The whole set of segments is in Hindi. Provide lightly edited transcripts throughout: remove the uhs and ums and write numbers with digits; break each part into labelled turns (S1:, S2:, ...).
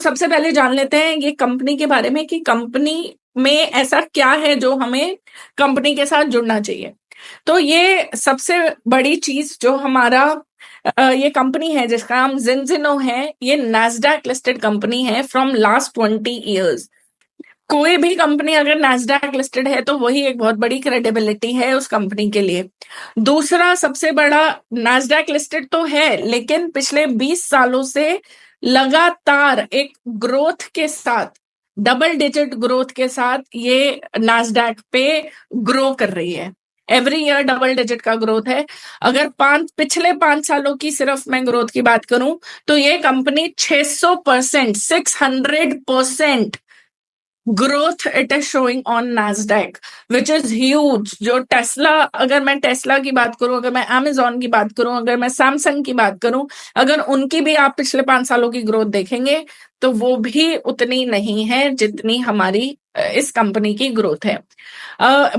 S1: सबसे पहले जान लेते हैं ये कंपनी के बारे में कि कंपनी में ऐसा क्या है जो हमें कंपनी के साथ जुड़ना चाहिए। तो ये सबसे बड़ी चीज जो हमारा ये कंपनी है जिसका नाम जिनजिनो है, ये नैस्डैक लिस्टेड कंपनी है फ्रॉम लास्ट 20 ईयर्स। कोई भी कंपनी अगर नैस्डैक लिस्टेड है तो वही एक बहुत बड़ी क्रेडिबिलिटी है उस कंपनी के लिए। दूसरा सबसे बड़ा, नैस्डैक लिस्टेड तो है लेकिन पिछले 20 सालों से लगातार एक ग्रोथ के साथ, डबल डिजिट ग्रोथ के साथ ये नैस्डैक पे ग्रो कर रही है। एवरी ईयर डबल डिजिट का ग्रोथ है। अगर पिछले 5 सालों की सिर्फ मैं ग्रोथ की बात करूं तो ये company 600%, 600% growth it is showing on Nasdaq, which is huge. जो टेस्ला, अगर मैं टेस्ला की बात करूं, अगर मैं अमेजोन की बात करूं, अगर मैं सैमसंग की बात करूं, अगर उनकी भी आप पिछले 5 सालों की ग्रोथ देखेंगे तो वो भी उतनी नहीं है जितनी हमारी इस कंपनी की ग्रोथ है।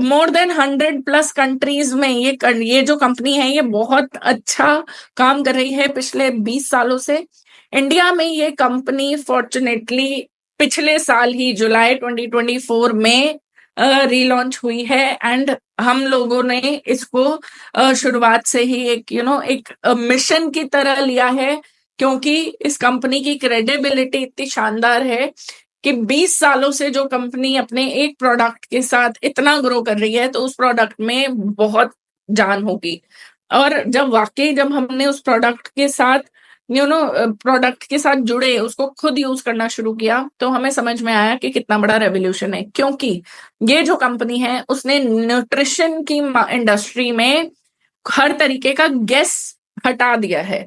S1: मोर देन 100+ कंट्रीज में ये जो कंपनी है ये बहुत अच्छा काम कर रही है पिछले 20 सालों से। इंडिया में ये कंपनी फॉर्चुनेटली पिछले साल ही जुलाई 2024 में रीलॉन्च हुई है एंड हम लोगों ने इसको शुरुआत से ही एक एक मिशन की तरह लिया है, क्योंकि इस कंपनी की क्रेडिबिलिटी इतनी शानदार है कि 20 सालों से जो कंपनी अपने एक प्रोडक्ट के साथ इतना ग्रो कर रही है तो उस प्रोडक्ट में बहुत जान होगी। और जब हमने उस प्रोडक्ट के साथ प्रोडक्ट के साथ जुड़े, उसको खुद यूज करना शुरू किया, तो हमें समझ में आया कि कितना बड़ा रेवोल्यूशन है। क्योंकि ये जो कंपनी है उसने न्यूट्रिशन की इंडस्ट्री में हर तरीके का गेस हटा दिया है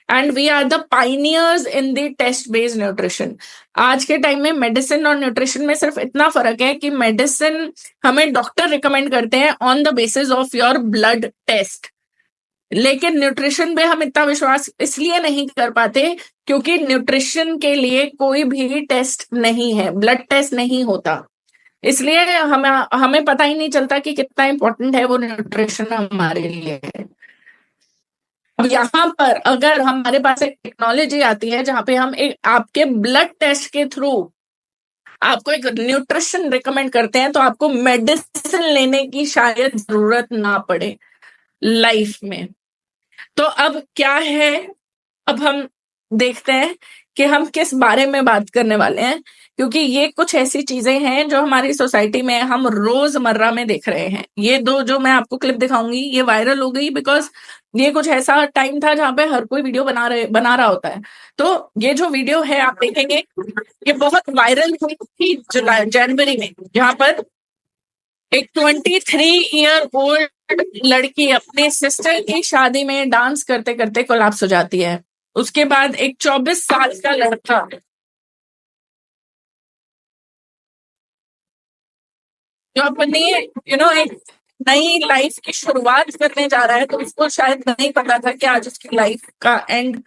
S1: and we are the pioneers in the test based nutrition. आज के टाइम में मेडिसिन और न्यूट्रिशन में सिर्फ इतना फर्क है कि मेडिसिन हमें डॉक्टर रिकमेंड करते हैं on the basis of your blood test, लेकिन न्यूट्रिशन पे हम इतना विश्वास इसलिए नहीं कर पाते क्योंकि न्यूट्रिशन के लिए कोई भी टेस्ट नहीं है, ब्लड टेस्ट नहीं होता। इसलिए हमें हमें पता ही नहीं चलता कि कितना इंपॉर्टेंट है वो न्यूट्रिशन हमारे लिए। अब यहाँ पर अगर हमारे पास एक टेक्नोलॉजी आती है जहां पे हम एक आपके ब्लड टेस्ट के थ्रू आपको एक न्यूट्रिशन रिकमेंड करते हैं तो आपको मेडिसिन लेने की शायद जरूरत ना पड़े लाइफ में। तो अब क्या है, अब हम देखते हैं कि हम किस बारे में बात करने वाले हैं, क्योंकि ये कुछ ऐसी चीजें हैं जो हमारी सोसाइटी में हम रोजमर्रा में देख रहे हैं। ये दो जो मैं आपको क्लिप दिखाऊंगी ये वायरल हो गई बिकॉज ये कुछ ऐसा टाइम था जहां पे हर कोई वीडियो बना रहा होता है। तो ये जो वीडियो है आप देखेंगे ये बहुत वायरल हुई थी जनवरी में, जहां पर एक 23 ईयर ओल्ड लड़की अपने सिस्टर की शादी में डांस करते करते कोलैप्स हो जाती है। उसके बाद एक 24 साल का लड़का जो अपनी एक नई लाइफ की शुरुआत करने जा रहा है, तो उसको शायद नहीं पता था कि आज उसकी लाइफ का एंड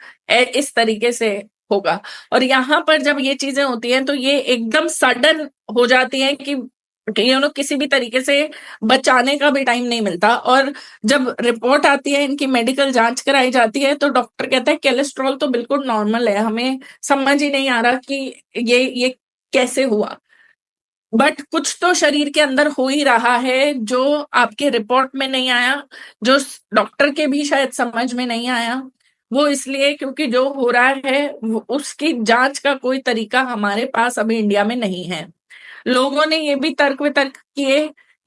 S1: इस तरीके से होगा। और यहाँ पर जब ये चीजें होती हैं तो ये एकदम सडन हो जाती हैं कि किसी भी तरीके से बचाने का भी टाइम नहीं मिलता। और जब रिपोर्ट आती है, इनकी मेडिकल जांच कराई जाती है, तो डॉक्टर कहता है कोलेस्ट्रॉल तो बिल्कुल नॉर्मल है। हमें समझ ही नहीं आ रहा कि ये कैसे हुआ, बट कुछ तो शरीर के अंदर हो ही रहा है जो आपके रिपोर्ट में नहीं आया, जो डॉक्टर के भी शायद समझ में नहीं आया। वो इसलिए क्योंकि जो हो रहा है उसकी जांच का कोई तरीका हमारे पास अभी इंडिया में नहीं है। लोगों ने ये भी तर्क वितर्क किए,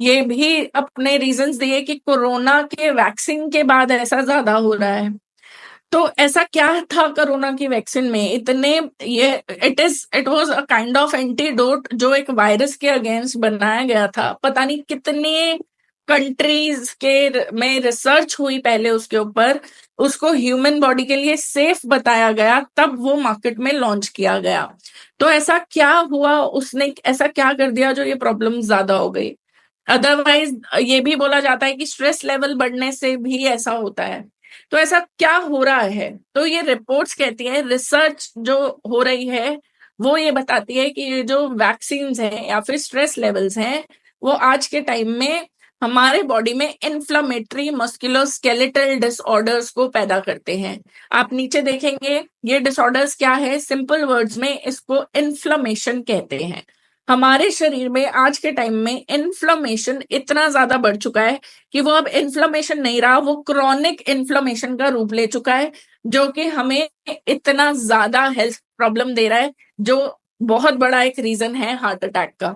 S1: ये भी अपने रीजंस दिए कि कोरोना के वैक्सीन के बाद ऐसा ज्यादा हो रहा है। तो ऐसा क्या था कोरोना की वैक्सीन में इतने, ये it was a kind of antidote जो एक वायरस के अगेंस्ट बनाया गया था। पता नहीं कितने कंट्रीज के में रिसर्च हुई पहले उसके ऊपर, उसको ह्यूमन बॉडी के लिए सेफ बताया गया, तब वो मार्केट में लॉन्च किया गया। तो ऐसा क्या हुआ, उसने ऐसा क्या कर दिया जो ये प्रॉब्लम ज्यादा हो गई। अदरवाइज ये भी बोला जाता है कि स्ट्रेस लेवल बढ़ने से भी ऐसा होता है। तो ऐसा क्या हो रहा है, तो ये रिपोर्ट्स कहती है, रिसर्च जो हो रही है वो ये बताती है कि ये जो वैक्सीन्स हैं या फिर स्ट्रेस लेवल्स हैं वो आज के टाइम में हमारे बॉडी में इन्फ्लामेटरी मस्कुलोस्केलेटल डिसऑर्डर्स को पैदा करते हैं। आप नीचे देखेंगे ये डिसऑर्डर्स क्या है, सिंपल वर्ड्स में इसको इन्फ्लामेशन कहते हैं। हमारे शरीर में आज के टाइम में इन्फ्लामेशन इतना ज्यादा बढ़ चुका है कि वो अब इन्फ्लामेशन नहीं रहा, वो क्रॉनिक इन्फ्लामेशन का रूप ले चुका है, जो कि हमें इतना ज्यादा हेल्थ प्रॉब्लम दे रहा है, जो बहुत बड़ा एक रीजन है हार्ट अटैक का।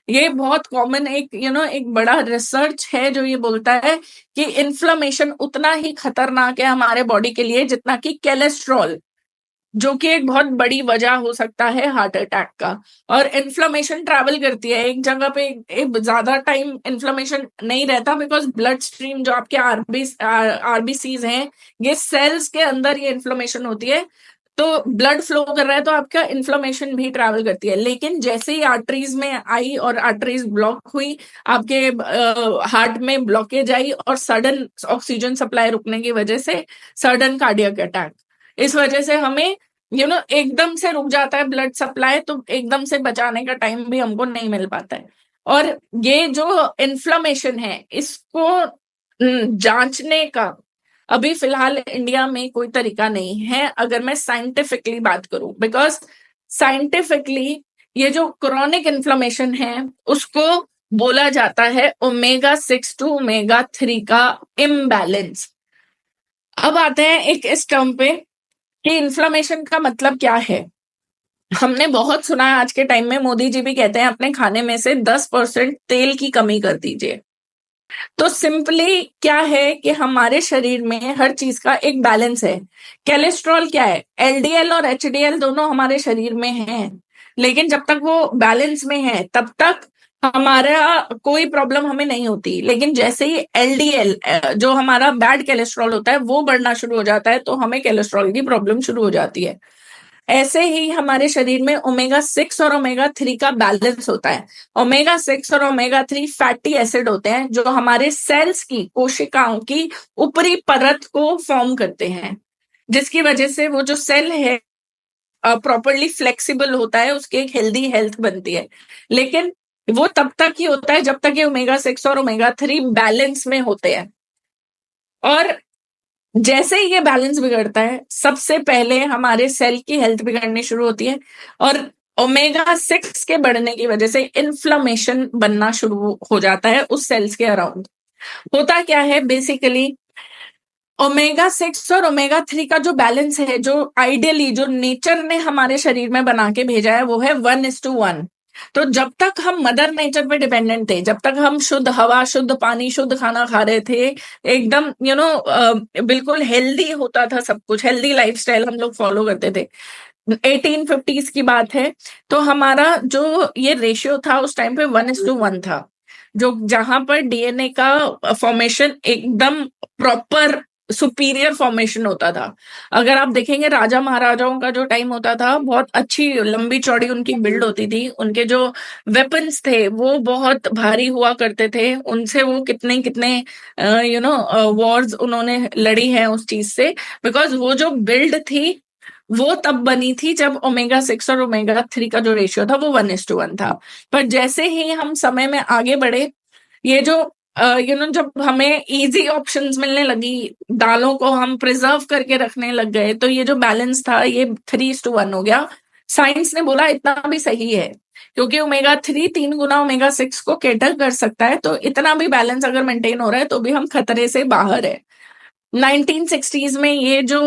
S1: ये बहुत कॉमन एक एक बड़ा रिसर्च है जो ये बोलता है कि इन्फ्लेमेशन उतना ही खतरनाक है हमारे बॉडी के लिए जितना कि कोलेस्ट्रॉल, जो कि एक बहुत बड़ी वजह हो सकता है हार्ट अटैक का। और इन्फ्लेमेशन ट्रैवल करती है एक जगह पे, एक ज्यादा टाइम इन्फ्लेमेशन नहीं रहता, बिकॉज ब्लड स्ट्रीम जो आपके आरबीसीज हैं, ये सेल्स के अंदर ये इन्फ्लेमेशन होती है, तो ब्लड फ्लो कर रहा है तो आपका इन्फ्लेमेशन भी ट्रैवल करती है। लेकिन जैसे ही आर्टरीज में आई और आर्टरीज ब्लॉक हुई, आपके हार्ट में ब्लॉकेज आई और सडन ऑक्सीजन सप्लाई रुकने की वजह से सडन कार्डियक अटैक, इस वजह से हमें एकदम से रुक जाता है ब्लड सप्लाई, तो एकदम से बचाने का टाइम भी हमको नहीं मिल पाता है। और ये जो इन्फ्लेमेशन है इसको जांचने का अभी फिलहाल इंडिया में कोई तरीका नहीं है, अगर मैं साइंटिफिकली बात करूं, बिकॉज साइंटिफिकली ये जो क्रोनिक इन्फ्लेमेशन है उसको बोला जाता है ओमेगा 6 टू ओमेगा 3 का इम्बैलेंस। अब आते हैं एक इस टर्म पे कि इन्फ्लेमेशन का मतलब क्या है। हमने बहुत सुना है आज के टाइम में, मोदी जी भी कहते हैं अपने खाने में से 10% तेल की कमी कर दीजिए। तो सिंपली क्या है कि हमारे शरीर में हर चीज का एक बैलेंस है। कोलेस्ट्रॉल क्या है, एलडीएल और एचडीएल दोनों हमारे शरीर में हैं, लेकिन जब तक वो बैलेंस में है तब तक हमारा कोई प्रॉब्लम हमें नहीं होती। लेकिन जैसे ही एलडीएल जो हमारा बैड कोलेस्ट्रॉल होता है वो बढ़ना शुरू हो जाता है, तो हमें कोलेस्ट्रॉल की प्रॉब्लम शुरू हो जाती है। ऐसे ही हमारे शरीर में ओमेगा 6 और ओमेगा 3 का बैलेंस होता है। ओमेगा 6 और ओमेगा 3 फैटी एसिड होते हैं जो हमारे सेल्स की, कोशिकाओं की ऊपरी परत को फॉर्म करते हैं, जिसकी वजह से वो जो सेल है प्रॉपरली फ्लेक्सिबल होता है, उसकी एक हेल्दी हेल्थ बनती है। लेकिन वो तब तक ही होता है जब तक ये ओमेगा 6 और ओमेगा 3 बैलेंस में होते हैं। और जैसे ही ये बैलेंस बिगड़ता है, सबसे पहले हमारे सेल की हेल्थ बिगड़नी शुरू होती है, और ओमेगा 6 के बढ़ने की वजह से इन्फ्लेमेशन बनना शुरू हो जाता है उस सेल्स के अराउंड। होता क्या है बेसिकली, ओमेगा 6 और ओमेगा 3 का जो बैलेंस है, जो आइडियली जो नेचर ने हमारे शरीर में बना के भेजा है, वो है 1:1। तो जब तक हम मदर नेचर पे डिपेंडेंट थे, जब तक हम शुद्ध हवा, शुद्ध पानी, शुद्ध खाना खा रहे थे, एकदम बिल्कुल हेल्दी होता था सब कुछ, हेल्दी लाइफस्टाइल हम लोग फॉलो करते थे। 1850s की बात है, तो हमारा जो ये रेशियो था उस टाइम पे 1:1 था, जो जहां पर डीएनए का फॉर्मेशन एकदम प्रॉपर सुपीरियर फॉर्मेशन होता था। अगर आप देखेंगे राजा महाराजाओं का जो टाइम होता था, बहुत अच्छी लंबी चौड़ी उनकी बिल्ड होती थी, उनके जो वेपन्स थे वो बहुत भारी हुआ करते थे, उनसे वो कितने कितने वॉर्स उन्होंने लड़ी है उस चीज से, बिकॉज वो जो बिल्ड थी वो तब बनी थी जब ओमेगा 6 और ओमेगा 3 का जो रेशियो था वो 1:1 था। पर जैसे ही हम समय में आगे बढ़े, ये जो जब हमें इजी ऑप्शंस मिलने लगी, दालों को हम प्रिजर्व करके रखने लग गए, तो ये जो बैलेंस था ये 3:1 हो गया। साइंस ने बोला इतना भी सही है, क्योंकि ओमेगा 3 3 गुना ओमेगा 6 को कैटर कर सकता है, तो इतना भी बैलेंस अगर मेंटेन हो रहा है तो भी हम खतरे से बाहर है। 1960s में ये जो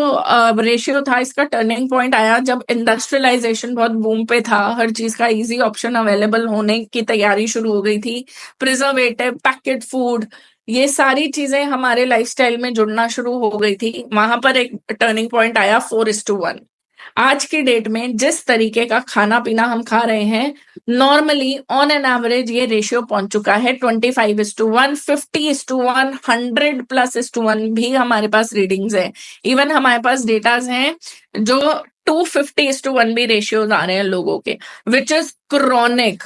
S1: रेशियो था, इसका टर्निंग पॉइंट आया जब इंडस्ट्रियलाइजेशन बहुत बूम पे था, हर चीज का इजी ऑप्शन अवेलेबल होने की तैयारी शुरू हो गई थी, प्रिजर्वेटिव, पैकेट फूड, ये सारी चीजें हमारे लाइफस्टाइल में जुड़ना शुरू हो गई थी, वहां पर एक टर्निंग पॉइंट आया 4:1। आज की डेट में जिस तरीके का खाना पीना हम खा रहे हैं, नॉर्मली ऑन एन एवरेज ये रेशियो पहुंच चुका है 25:1, 50:1, 100+1 भी हमारे पास रीडिंग्स है। इवन हमारे पास डेटाज हैं जो 250:1 भी रेशियोज आ रहे हैं लोगों के, विच इज क्रॉनिक।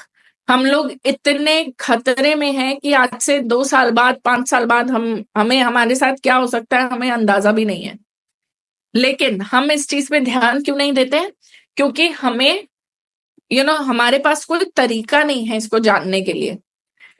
S1: हम लोग इतने खतरे में हैं कि आज से 2 साल बाद, 5 साल बाद हमें हमारे साथ क्या हो सकता है हमें अंदाजा भी नहीं है। लेकिन हम इस चीज पे ध्यान क्यों नहीं देते? क्योंकि हमें हमारे पास कोई तरीका नहीं है इसको जानने के लिए।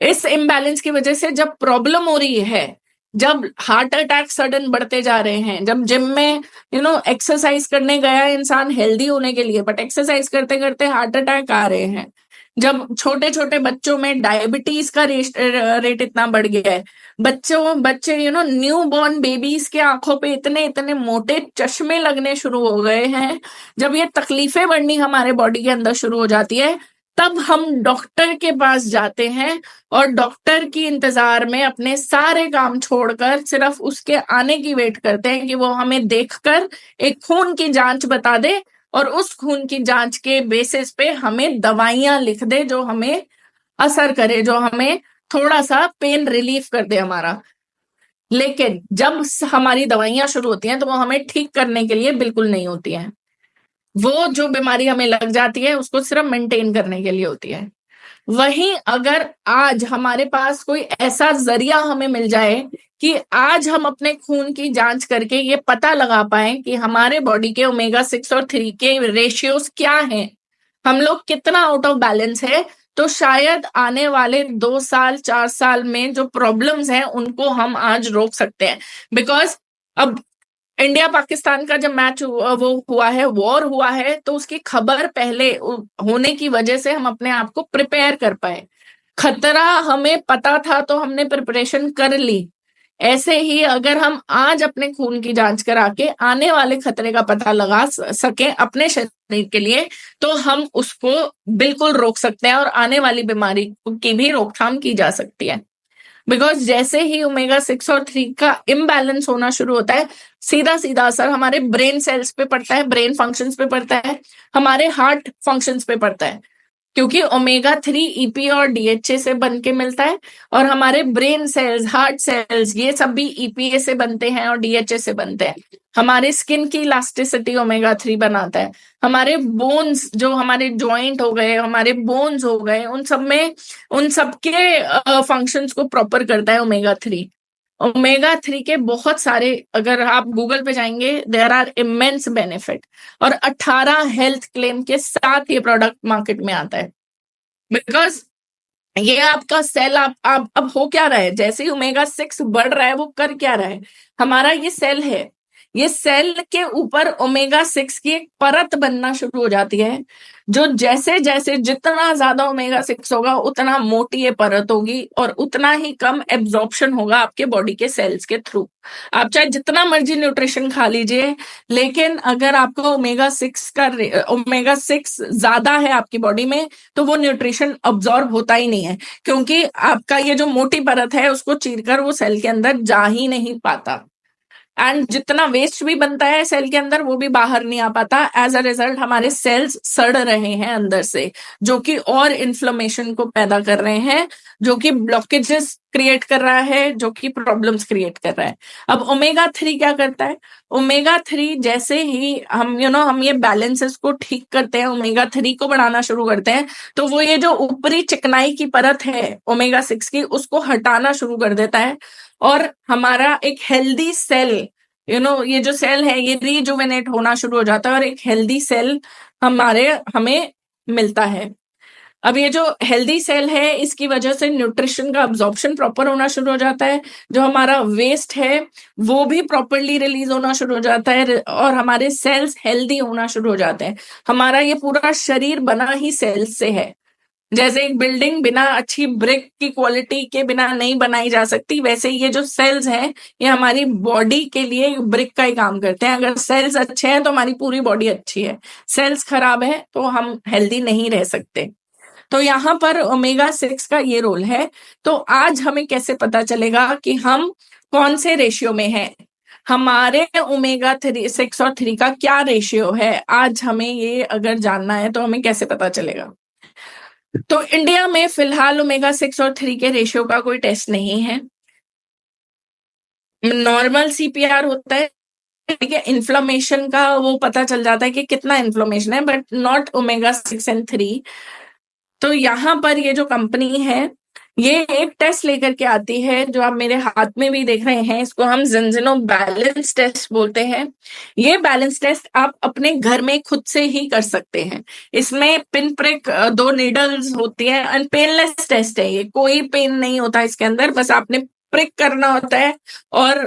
S1: इस इम्बैलेंस की वजह से जब प्रॉब्लम हो रही है, जब हार्ट अटैक सडन बढ़ते जा रहे हैं, जब जिम में एक्सरसाइज करने गया इंसान हेल्दी होने के लिए, बट एक्सरसाइज करते करते हार्ट अटैक आ रहे हैं, जब छोटे छोटे बच्चों में डायबिटीज का रेट इतना बढ़ गया है, बच्चे न्यू बॉर्न बेबीज के आंखों पे इतने इतने मोटे चश्मे लगने शुरू हो गए हैं, जब ये तकलीफें बढ़नी हमारे बॉडी के अंदर शुरू हो जाती है, तब हम डॉक्टर के पास जाते हैं और डॉक्टर की इंतजार में अपने सारे काम छोड़कर सिर्फ उसके आने की वेट करते हैं कि वो हमें देखकर एक खून की जांच बता दे और उस खून की जांच के बेसिस पे हमें दवाइयां लिख दे जो हमें असर करे, जो हमें थोड़ा सा पेन रिलीफ कर दे हमारा। लेकिन जब हमारी दवाइयां शुरू होती हैं तो वो हमें ठीक करने के लिए बिल्कुल नहीं होती हैं। वो जो बीमारी हमें लग जाती है उसको सिर्फ मेंटेन करने के लिए होती है। वहीं अगर आज हमारे पास कोई ऐसा जरिया हमें मिल जाए कि आज हम अपने खून की जांच करके ये पता लगा पाए कि हमारे बॉडी के ओमेगा 6 और 3 के रेशियोज क्या हैं, हम लोग कितना आउट ऑफ बैलेंस है, तो शायद आने वाले 2 साल 4 साल में जो प्रॉब्लम्स हैं उनको हम आज रोक सकते हैं। बिकॉज अब इंडिया पाकिस्तान का जब मैच वो हुआ है, वॉर हुआ है, तो उसकी खबर पहले होने की वजह से हम अपने आप को प्रिपेयर कर पाए। खतरा हमें पता था तो हमने प्रिपरेशन कर ली। ऐसे ही अगर हम आज अपने खून की जांच करा के आने वाले खतरे का पता लगा सके अपने शरीर के लिए, तो हम उसको बिल्कुल रोक सकते हैं और आने वाली बीमारी की भी रोकथाम की जा सकती है। बिकॉज जैसे ही ओमेगा 6 और 3 का इम्बैलेंस होना शुरू होता है, सीधा सीधा असर हमारे ब्रेन सेल्स पे पड़ता है, ब्रेन फंक्शंस पे पड़ता है, हमारे हार्ट फंक्शंस पे पड़ता है, क्योंकि ओमेगा 3 ईपी और डीएचए से बन के मिलता है और हमारे ब्रेन सेल्स, हार्ट सेल्स, ये सब भी ईपीए से बनते हैं और डीएचए से बनते हैं। हमारे स्किन की इलास्टिसिटी ओमेगा 3 बनाता है। हमारे बोन्स, जो हमारे जॉइंट हो गए, हमारे बोन्स हो गए, उन सब में उन सब के फंक्शंस को प्रॉपर करता है ओमेगा 3। ओमेगा 3 के बहुत सारे, अगर आप गूगल पे जाएंगे, देयर आर इमेंस बेनिफिट, और 18 हेल्थ क्लेम के साथ ये प्रोडक्ट मार्केट में आता है। बिकॉज ये आपका सेल, आप अब हो क्या रहा है, जैसे ही ओमेगा 6 बढ़ रहा है वो कर क्या रहा है, हमारा ये सेल है, ये सेल के ऊपर ओमेगा 6 की एक परत बनना शुरू हो जाती है, जो जैसे जैसे जितना ज्यादा ओमेगा 6 होगा उतना मोटी ये परत होगी और उतना ही कम एब्जॉर्प्शन होगा आपके बॉडी के सेल्स के थ्रू। आप चाहे जितना मर्जी न्यूट्रिशन खा लीजिए, लेकिन अगर आपको ओमेगा 6 ज्यादा है आपकी बॉडी में, तो वो न्यूट्रिशन अब्जॉर्ब होता ही नहीं है, क्योंकि आपका ये जो मोटी परत है उसको चीरकर वो सेल के अंदर जा ही नहीं पाता। एंड जितना वेस्ट भी बनता है सेल के अंदर वो भी बाहर नहीं आ पाता। एज अ रिजल्ट हमारे सेल्स सड़ रहे हैं अंदर से, जो कि और इन्फ्लेमेशन को पैदा कर रहे हैं, जो कि ब्लॉकेजेस क्रिएट कर रहा है, जो कि प्रॉब्लम्स क्रिएट कर रहा है। अब ओमेगा 3 क्या करता है, ओमेगा 3 जैसे ही हम ये बैलेंसेस को ठीक करते हैं, ओमेगा 3 को बढ़ाना शुरू करते हैं, तो वो ये जो ऊपरी चिकनाई की परत है ओमेगा 6 की, उसको हटाना शुरू कर देता है और हमारा एक हेल्दी सेल, ये जो सेल है ये रिजुवेनेट होना शुरू हो जाता है और एक हेल्दी सेल हमें मिलता है। अब ये जो हेल्दी सेल है इसकी वजह से न्यूट्रिशन का अब्जॉर्प्शन प्रॉपर होना शुरू हो जाता है, जो हमारा वेस्ट है वो भी प्रॉपरली रिलीज होना शुरू हो जाता है और हमारे सेल्स हेल्दी होना शुरू हो जाते हैं। हमारा ये पूरा शरीर बना ही सेल्स से है। जैसे एक बिल्डिंग बिना अच्छी ब्रिक की क्वालिटी के बिना नहीं बनाई जा सकती, वैसे ये जो सेल्स हैं ये हमारी बॉडी के लिए ब्रिक का ही काम करते हैं। अगर सेल्स अच्छे हैं तो हमारी पूरी बॉडी अच्छी है, सेल्स खराब है तो हम हेल्दी नहीं रह सकते। तो यहाँ पर ओमेगा 6 का ये रोल है। तो आज हमें कैसे पता चलेगा कि हम कौन से रेशियो में हैं, हमारे ओमेगा 6 और 3 का क्या रेशियो है, आज हमें ये अगर जानना है तो हमें कैसे पता चलेगा। तो इंडिया में फिलहाल ओमेगा 6 और 3 के रेशियो का कोई टेस्ट नहीं है। नॉर्मल सीपीआर होता है, ठीक है, इन्फ्लेमेशन का वो पता चल जाता है कि कितना इन्फ्लेमेशन है, बट नॉट ओमेगा 6 एंड 3। तो यहाँ पर ये जो कंपनी है ये एक टेस्ट लेकर के आती है जो आप मेरे हाथ में भी देख रहे हैं, इसको हम जिंजिनो बैलेंस टेस्ट बोलते हैं। ये बैलेंस टेस्ट आप अपने घर में खुद से ही कर सकते हैं। इसमें पिन प्रिक 2 नीडल्स होती है एंड पेनलेस टेस्ट है, ये कोई पेन नहीं होता इसके अंदर, बस आपने प्रिक करना होता है और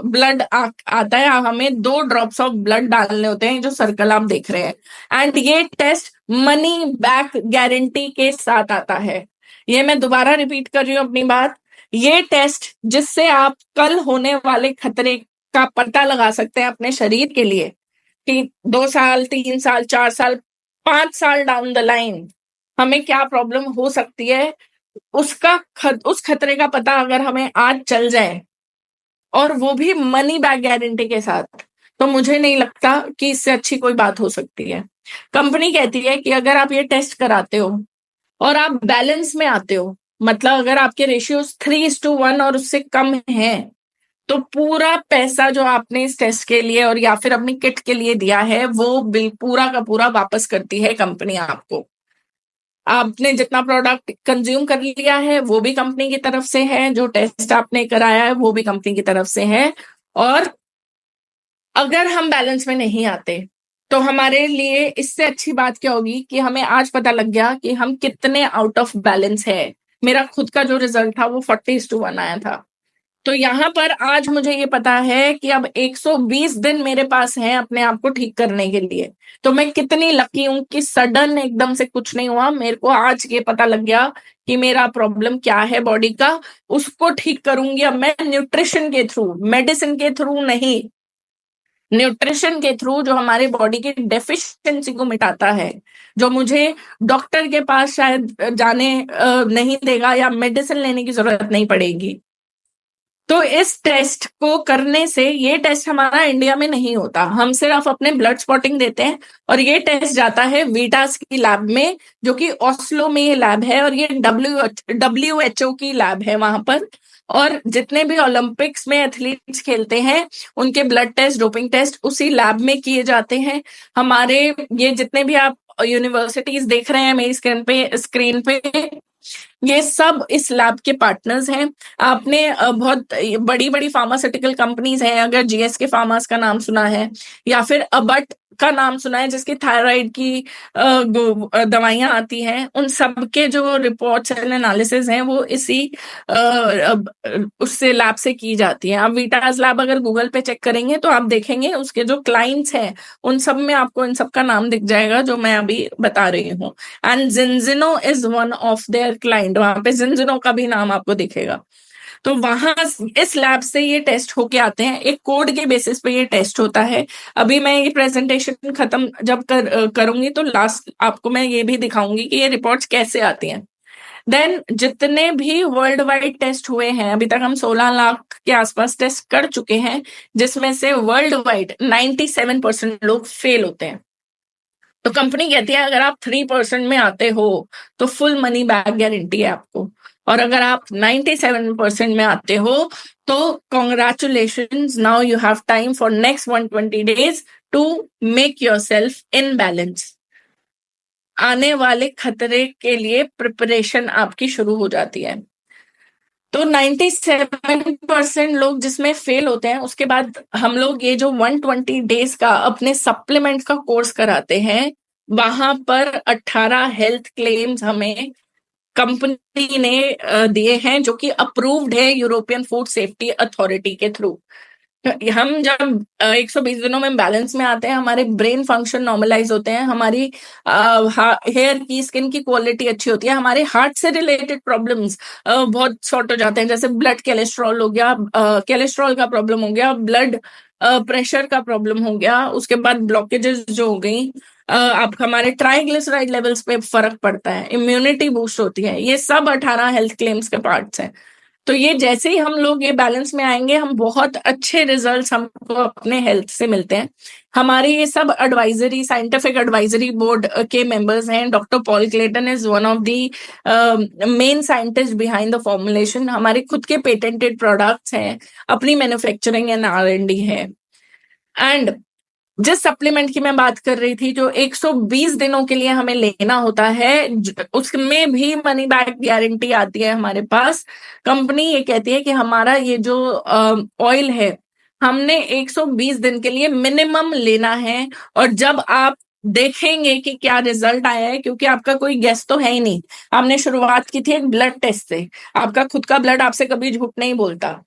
S1: ब्लड आता है, हमें 2 ड्रॉप्स ऑफ ब्लड डालने होते हैं जो सर्कल आप देख रहे हैं। एंड ये टेस्ट मनी बैक गारंटी के साथ आता है। ये मैं दोबारा रिपीट कर रही हूँ अपनी बात, ये टेस्ट जिससे आप कल होने वाले खतरे का पता लगा सकते हैं अपने शरीर के लिए, कि 2 साल 3 साल 4 साल 5 साल डाउन द लाइन हमें क्या प्रॉब्लम हो सकती है, उस खतरे का पता अगर हमें आज चल जाए और वो भी मनी बैक गारंटी के साथ, तो मुझे नहीं लगता कि इससे अच्छी कोई बात हो सकती है। कंपनी कहती है कि अगर आप ये टेस्ट कराते हो और आप बैलेंस में आते हो, मतलब अगर आपके रेशियोज 3:1 और उससे कम है, तो पूरा पैसा जो आपने इस टेस्ट के लिए और या फिर अपनी किट के लिए दिया है वो बिल पूरा का पूरा वापस करती है कंपनी आपको। आपने जितना प्रोडक्ट कंज्यूम कर लिया है वो भी कंपनी की तरफ से है, जो टेस्ट आपने कराया है वो भी कंपनी की तरफ से है। और अगर हम बैलेंस में नहीं आते तो हमारे लिए इससे अच्छी बात क्या होगी कि हमें आज पता लग गया कि हम कितने आउट ऑफ बैलेंस है। मेरा खुद का जो रिजल्ट था वो 40:1 आया था। तो यहाँ पर आज मुझे ये पता है कि अब 120 दिन मेरे पास है अपने आप को ठीक करने के लिए। तो मैं कितनी लकी हूं कि सडन एकदम से कुछ नहीं हुआ, मेरे को आज ये पता लग गया कि मेरा प्रॉब्लम क्या है बॉडी का, उसको ठीक करूंगी अब मैं न्यूट्रिशन के थ्रू, मेडिसिन के थ्रू नहीं, न्यूट्रिशन के थ्रू, जो हमारे बॉडी की डेफिशिएंसी को मिटाता है, जो मुझे डॉक्टर के पास शायद जाने नहीं देगा या मेडिसिन लेने की जरूरत नहीं पड़ेगी। तो इस टेस्ट को करने से, ये टेस्ट हमारा इंडिया में नहीं होता, हम सिर्फ अपने ब्लड स्पॉटिंग देते हैं और ये टेस्ट जाता है वीटास की लैब में, जो कि ऑस्लो में ये लैब है और ये WHO की लैब है वहां पर। और जितने भी ओलंपिक्स में एथलीट्स खेलते हैं उनके ब्लड टेस्ट, डोपिंग टेस्ट उसी लैब में किए जाते हैं। हमारे ये जितने भी आप यूनिवर्सिटीज देख रहे हैं मेरी स्क्रीन पे ये सब इस लैब के पार्टनर्स हैं। आपने बहुत बड़ी बड़ी फार्मास्यूटिकल कंपनीज हैं, अगर GSK फार्मास का नाम सुना है या फिर अबट का नाम सुना है जिसकी थायराइड की दवाइयां आती हैं, उन सब के जो रिपोर्ट्स एंड एनालिसिस हैं वो इसी उससे लैब से की जाती है। आप वीटास लैब अगर गूगल पे चेक करेंगे तो आप देखेंगे उसके जो क्लाइंट्स हैं उन सब में आपको इन सब का नाम दिख जाएगा जो मैं अभी बता रही हूँ। एंड जिंजिनो is one of their client, वहां पे जिंजिनो का भी नाम आपको दिखेगा। तो वहां इस लैब से ये टेस्ट होके आते हैं, एक कोड के बेसिस पे ये टेस्ट होता है। अभी मैं ये प्रेजेंटेशन खत्म जब करूंगी तो लास्ट आपको मैं ये भी दिखाऊंगी कि ये रिपोर्ट्स कैसे आती हैं। देन जितने भी वर्ल्ड वाइड टेस्ट हुए हैं, अभी तक हम 16 लाख के आसपास टेस्ट कर चुके हैं, जिसमें से वर्ल्ड वाइड 97% लोग फेल होते हैं। तो कंपनी कहती है अगर आप 3% में आते हो तो फुल मनी बैक गारंटी है आपको, और अगर आप 97% में आते हो तो congratulations, now you have time for next 120 days to make yourself in balance. आने वाले खतरे के लिए प्रिपरेशन आपकी शुरू हो जाती है। तो 97% लोग जिसमें फेल होते हैं, उसके बाद हम लोग ये जो 120 days का अपने सप्लीमेंट का कोर्स कराते हैं, वहां पर 18 हेल्थ क्लेम्स हमें कंपनी ने दिए हैं जो कि अप्रूव्ड है यूरोपियन फूड सेफ्टी अथॉरिटी के थ्रू। हम जब 120 दिनों में बैलेंस में आते हैं, हमारे ब्रेन फंक्शन नॉर्मलाइज होते हैं, हमारी हेयर की, स्किन की क्वालिटी अच्छी होती है, हमारे हार्ट से रिलेटेड प्रॉब्लम्स बहुत सॉर्ट हो जाते हैं, जैसे ब्लड कोलेस्ट्रॉल हो गया, कोलेस्ट्रॉल का प्रॉब्लम हो गया, ब्लड प्रेशर का प्रॉब्लम हो गया, उसके बाद ब्लॉकेजेस जो हो गई, आप हमारे ट्राइग्लिसराइड लेवल्स पे फर्क पड़ता है, इम्यूनिटी बूस्ट होती है, ये सब 18 हेल्थ क्लेम्स के पार्ट्स हैं। तो ये जैसे ही हम लोग ये बैलेंस में आएंगे, हम बहुत अच्छे रिजल्ट्स हमको अपने हेल्थ से मिलते हैं। हमारे ये सब एडवाइजरी, साइंटिफिक एडवाइजरी बोर्ड के मेंबर्स हैं। Doctor Paul Clayton is one of the main scientist behind the formulation. हमारे खुद के पेटेंटेड प्रोडक्ट्स हैं, अपनी मैन्युफैक्चरिंग एंड R&D है। एंड जिस सप्लीमेंट की मैं बात कर रही थी, जो 120 दिनों के लिए हमें लेना होता है, उसमें भी मनी बैक गारंटी आती है हमारे पास। कंपनी ये कहती है कि हमारा ये जो ऑयल है, हमने 120 दिन के लिए मिनिमम लेना है। और जब आप देखेंगे कि क्या रिजल्ट आया है, क्योंकि आपका कोई गेस तो है ही नहीं, आपने शुरुआत की थी एक ब्लड टेस्ट से, आपका खुद का ब्लड आपसे कभी झूठ नहीं बोलता।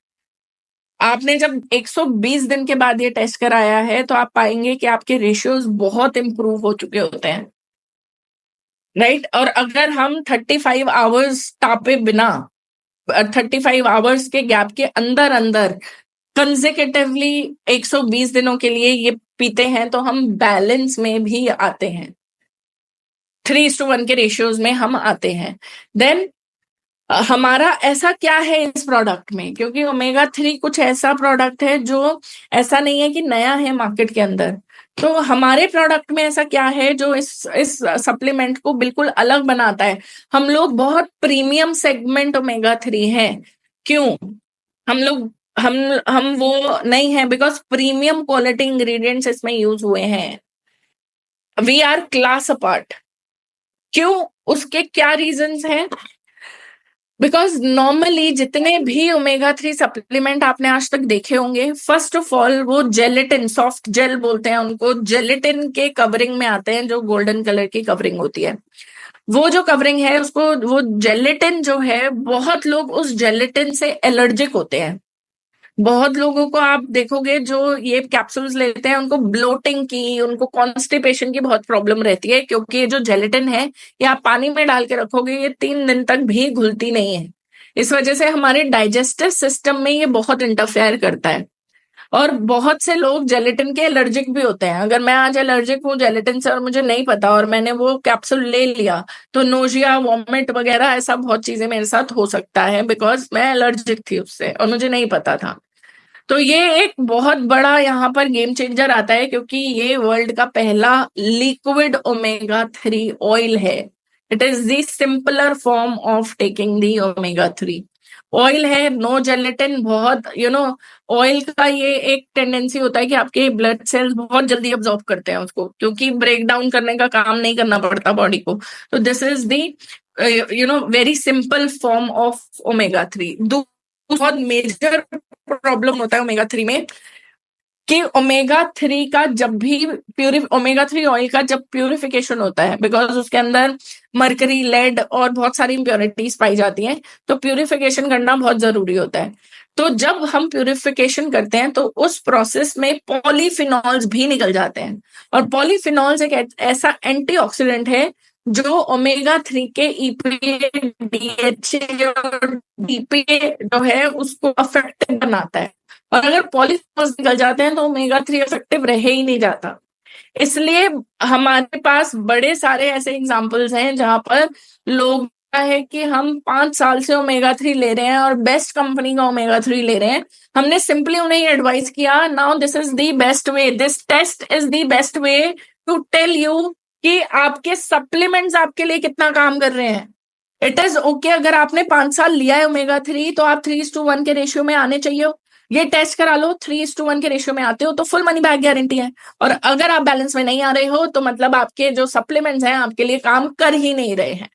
S1: आपने जब 120 दिन के बाद ये टेस्ट कराया है, तो आप पाएंगे कि आपके रेशियोज बहुत इंप्रूव हो चुके होते हैं, राइट। और अगर हम 35 आवर्स टापे बिना, 35 आवर्स के गैप के अंदर अंदर कंसेक्यूटिवली 120 दिनों के लिए ये पीते हैं, तो हम बैलेंस में भी आते हैं, 3:1 के रेशियोज में हम आते हैं। देन हमारा ऐसा क्या है इस प्रोडक्ट में, क्योंकि ओमेगा 3 कुछ ऐसा प्रोडक्ट है जो ऐसा नहीं है कि नया है मार्केट के अंदर। तो हमारे प्रोडक्ट में ऐसा क्या है जो इस सप्लीमेंट को बिल्कुल अलग बनाता है। हम लोग बहुत प्रीमियम सेगमेंट ओमेगा 3 है। क्यों? हम लोग हम वो नहीं है बिकॉज प्रीमियम क्वालिटी इंग्रेडिएंट्स इसमें यूज हुए हैं। We are class apart. क्यों? उसके क्या रीजंस हैं? बिकॉज नॉर्मली जितने भी ओमेगा 3 सप्लीमेंट आपने आज तक देखे होंगे, फर्स्ट ऑफ ऑल वो जेलेटिन, सॉफ्ट जेल बोलते हैं उनको, जेलेटिन के कवरिंग में आते हैं, जो गोल्डन कलर की कवरिंग होती है। वो जो कवरिंग है उसको, वो जेलेटिन जो है, बहुत लोग उस जेलेटिन से एलर्जिक होते हैं। बहुत लोगों को आप देखोगे जो ये कैप्सूल्स लेते हैं, उनको ब्लोटिंग की, उनको कॉन्स्टिपेशन की बहुत प्रॉब्लम रहती है, क्योंकि ये जो जेलेटिन है, ये आप पानी में डाल के रखोगे, ये 3 दिन तक भी घुलती नहीं है। इस वजह से हमारे डाइजेस्टिव सिस्टम में ये बहुत इंटरफेयर करता है। और बहुत से लोग जेलेटिन के एलर्जिक भी होते हैं। अगर मैं आज एलर्जिक हूँ जेलेटिन से और मुझे नहीं पता, और मैंने वो कैप्सूल ले लिया, तो नोजिया, वॉमिट वगैरह ऐसा बहुत चीजें मेरे साथ हो सकता है, बिकॉज मैं एलर्जिक थी उससे और मुझे नहीं पता था। तो ये एक बहुत बड़ा यहाँ पर गेम चेंजर आता है, क्योंकि ये वर्ल्ड का पहला लिक्विड ओमेगा 3 ऑयल है। It is the simpler form of taking the omega 3 oil है, नो जेलेटिन। बहुत ऑयल का ये एक टेंडेंसी होता है कि आपके ब्लड सेल्स बहुत जल्दी अब्जॉर्ब करते हैं उसको, क्योंकि ब्रेक डाउन करने का काम नहीं करना पड़ता बॉडी को। तो this is the very simple form of omega 3। बहुत मेजर प्रॉब्लम होता है ओमेगा 3 में कि ओमेगा 3 का जब भी ओमेगा 3 ऑयल का जब प्यूरिफिकेशन होता है, बिकॉज उसके अंदर मरकरी, लेड और बहुत सारी इम्प्योरिटीज पाई जाती हैं, तो प्यूरिफिकेशन करना बहुत जरूरी होता है। तो जब हम प्यूरिफिकेशन करते हैं, तो उस प्रोसेस में पॉलीफिनॉल्स भी निकल जाते हैं। और पॉलीफिनॉल्स एक ऐसा एंटीऑक्सीडेंट है जो ओमेगा 3 के ईपीए, डीएचए और डीपीए जो है उसको अफेक्टिव बनाता है। और अगर पॉलीफिनॉल्स निकल जाते हैं, तो ओमेगा 3 इफेक्टिव रह ही नहीं जाता। इसलिए हमारे पास बड़े सारे ऐसे एग्जाम्पल्स हैं जहां पर लोग है कि हम 5 साल से ओमेगा 3 ले रहे हैं और बेस्ट कंपनी का ओमेगा 3 ले रहे हैं। हमने सिंपली उन्हें एडवाइस किया, now this is the best way, this test is the best way to tell you कि आपके सप्लीमेंट्स आपके लिए कितना काम कर रहे हैं। इट इज ओके अगर आपने 5 साल लिया है ओमेगा 3, तो आप 3:1 के रेशियो में आने चाहिए। ये टेस्ट करा लो, 3:1 के रेशियो में आते हो तो फुल मनी बैक गारंटी है। और अगर आप बैलेंस में नहीं आ रहे हो, तो मतलब आपके जो सप्लीमेंट्स हैं आपके लिए काम कर ही नहीं रहे हैं।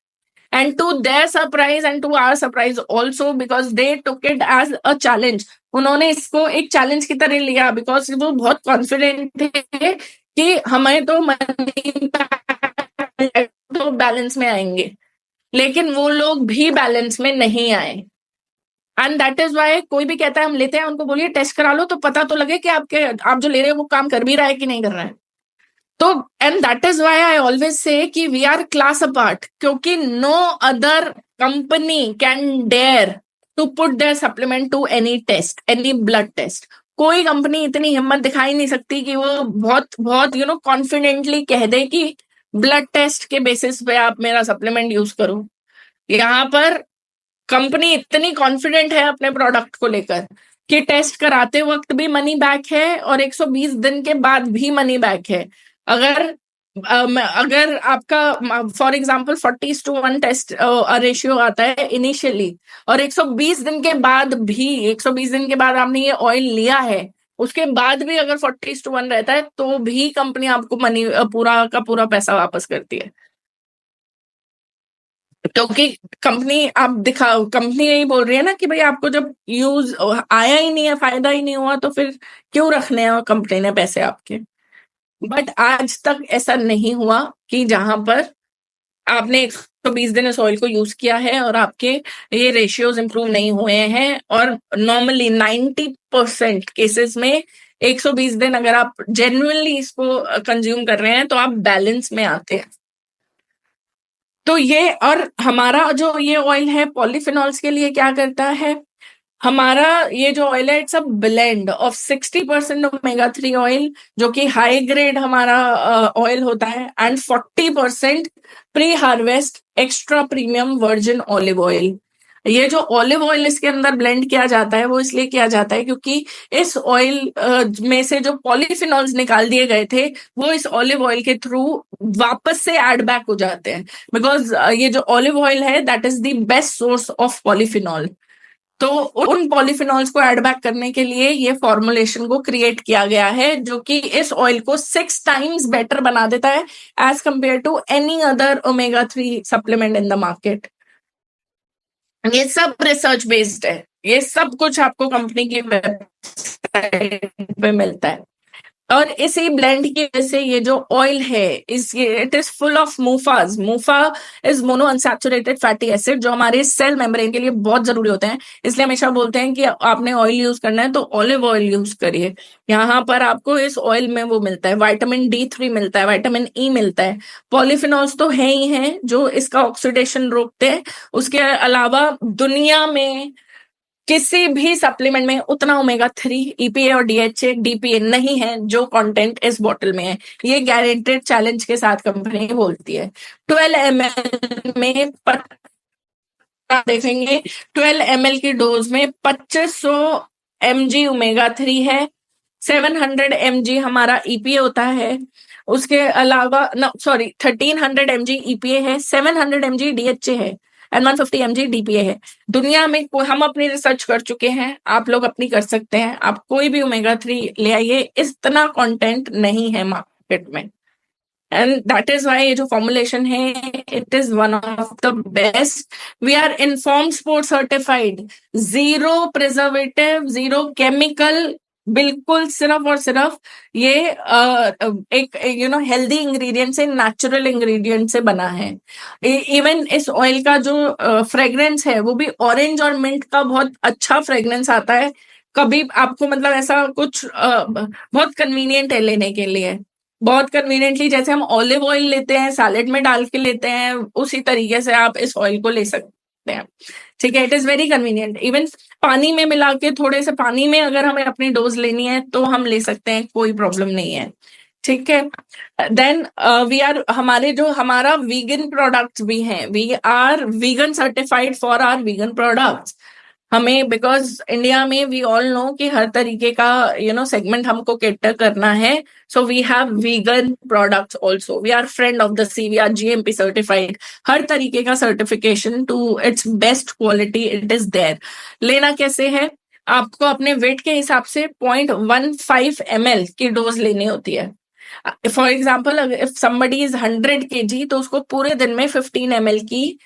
S1: And to their surprise and to our surprise also, because they took it as a challenge. उन्होंने इसको एक चैलेंज की तरह लिया, बिकॉज वो बहुत कॉन्फिडेंट थे कि हमें तो मनी तो बैलेंस में आएंगे, लेकिन वो लोग भी बैलेंस में नहीं आए। एंड दैट इज वाई कोई भी कहता है हम लेते हैं, उनको बोलिए टेस्ट करा लो, तो पता तो लगे कि आप जो ले रहे हो वो काम कर भी रहा है कि नहीं कर रहा है। तो and that is why I always say कि वी आर क्लास अपार्ट, क्योंकि no other company can dare to put their supplement to any test, any blood test. कोई कंपनी इतनी हिम्मत दिखाई नहीं सकती कि वो बहुत बहुत कॉन्फिडेंटली कह दे कि ब्लड टेस्ट के बेसिस पे आप मेरा सप्लीमेंट यूज करो। यहाँ पर कंपनी इतनी कॉन्फिडेंट है अपने प्रोडक्ट को लेकर कि टेस्ट कराते वक्त भी मनी बैक है और 120 दिन के बाद भी मनी बैक है। अगर अगर आपका फॉर एग्जांपल 40:1 टेस्ट रेशियो आता है इनिशियली, और 120 दिन के बाद भी, 120 दिन के बाद आपने ये ऑयल लिया है, उसके बाद भी अगर 40:1 रहता है तो भी कंपनी आपको मनी पूरा का पूरा पैसा वापस करती है, क्योंकि कंपनी आप दिखाओ, कंपनी यही बोल रही है ना कि भाई आपको जब यूज आया ही नहीं है, फायदा ही नहीं हुआ, तो फिर क्यों रखने हैं कंपनी ने पैसे आपके। बट आज तक ऐसा नहीं हुआ कि जहां पर आपने 120 दिन इस ऑयल को यूज किया है और आपके ये रेशियोज इंप्रूव नहीं हुए हैं। और नॉर्मली 90% केसेस में 120 दिन अगर आप जेन्युइनली इसको कंज्यूम कर रहे हैं तो आप बैलेंस में आते हैं। तो ये, और हमारा जो ये ऑयल है पॉलीफिनॉल्स के लिए क्या करता है, हमारा ये जो ऑयल है it's a blend of 60% omega 3 oil, जो कि हाई ग्रेड हमारा ऑयल होता है, and 40% pre harvest extra premium virgin olive oil. ये जो ऑलिव ऑयल इसके अंदर ब्लेंड किया जाता है वो इसलिए किया जाता है क्योंकि इस ऑयल में से जो पॉलीफिनॉल्स निकाल दिए गए थे वो इस ऑलिव ऑयल के थ्रू वापस से ऐड बैक हो जाते हैं, बिकॉज ये जो ऑलिव ऑयल है that is the best source of polyphenol. तो उन पॉलीफिनॉल्स को ऐड बैक करने के लिए ये फॉर्मुलेशन को क्रिएट किया गया है, जो कि इस ऑयल को 6 टाइम्स बेटर बना देता है as compare to any other omega 3 supplement in the market. ये सब रिसर्च बेस्ड है, ये सब कुछ आपको कंपनी की वेबसाइट पे मिलता है। और इसी ब्लेंड की वजह से ये जो ऑयल है it is full of MUFAs. MUFA is mono unsaturated fatty acid, जो हमारे सेल मेम्ब्रेन के लिए बहुत जरूरी होते हैं। इसलिए हमेशा बोलते हैं कि आपने ऑयल यूज करना है तो ऑलिव ऑयल यूज करिए। यहाँ पर आपको इस ऑयल में वो मिलता है, विटामिन D3 मिलता है, विटामिन E मिलता है। पॉलीफिनॉल्स तो है ही हैं जो इसका ऑक्सीडेशन रोकते हैं। उसके अलावा दुनिया में किसी भी सप्लीमेंट में उतना ओमेगा 3 EPA और DHA DPA नहीं है जो कंटेंट इस बॉटल में है। ये गारंटेड चैलेंज के साथ कंपनी बोलती है। 12 ml में देखेंगे 12 ml की डोज में 2500 mg ओमेगा 3 है, 700 mg हमारा EPA होता है। उसके अलावा no सॉरी 1300 mg EPA है, 700 mg DHA है एंड 150 mg DPA है। दुनिया में हम अपनी रिसर्च कर चुके हैं, आप लोग अपनी कर सकते हैं। आप कोई भी ओमेगा 3 ले आइए, इतना कंटेंट नहीं है मार्केट में। एंड दैट इज वाई ये जो फॉर्मुलेशन है it is one of the best. We are inform sport certified, zero preservative, zero chemical, बिल्कुल सिर्फ और सिर्फ ये एक हेल्दी इंग्रेडिएंट से, नेचुरल इंग्रेडिएंट से बना है। इवन इस ऑयल का जो फ्रेग्रेंस है वो भी ऑरेंज और मिंट का बहुत अच्छा फ्रेग्रेंस आता है। कभी आपको मतलब ऐसा कुछ बहुत कन्वीनियंट है लेने के लिए, बहुत कन्वीनियंटली, जैसे हम ऑलिव ऑयल लेते हैं सैलेड में डाल के लेते हैं उसी तरीके से आप इस ऑयल को ले सकते हैं। ठीक है, it is very convenient. Even पानी में मिला के, थोड़े से पानी में अगर हमें अपनी डोज लेनी है तो हम ले सकते हैं, कोई प्रॉब्लम नहीं है। ठीक है, देन वी आर, हमारे जो हमारा वीगन प्रोडक्ट्स भी हैं, we are vegan certified for our vegan products. हमें, बिकॉज इंडिया में वी ऑल नो कि हर तरीके का सेगमेंट हमको कैटर करना है। So we have vegan products also, we are friend of the sea, we are GMP certified. हर तरीके का certification to its best quality it is there. लेना कैसे है, आपको अपने वेट के हिसाब से 0.15 ml की डोज लेनी होती है। For example, if somebody is 100 kg तो उसको पूरे दिन में 15 ml की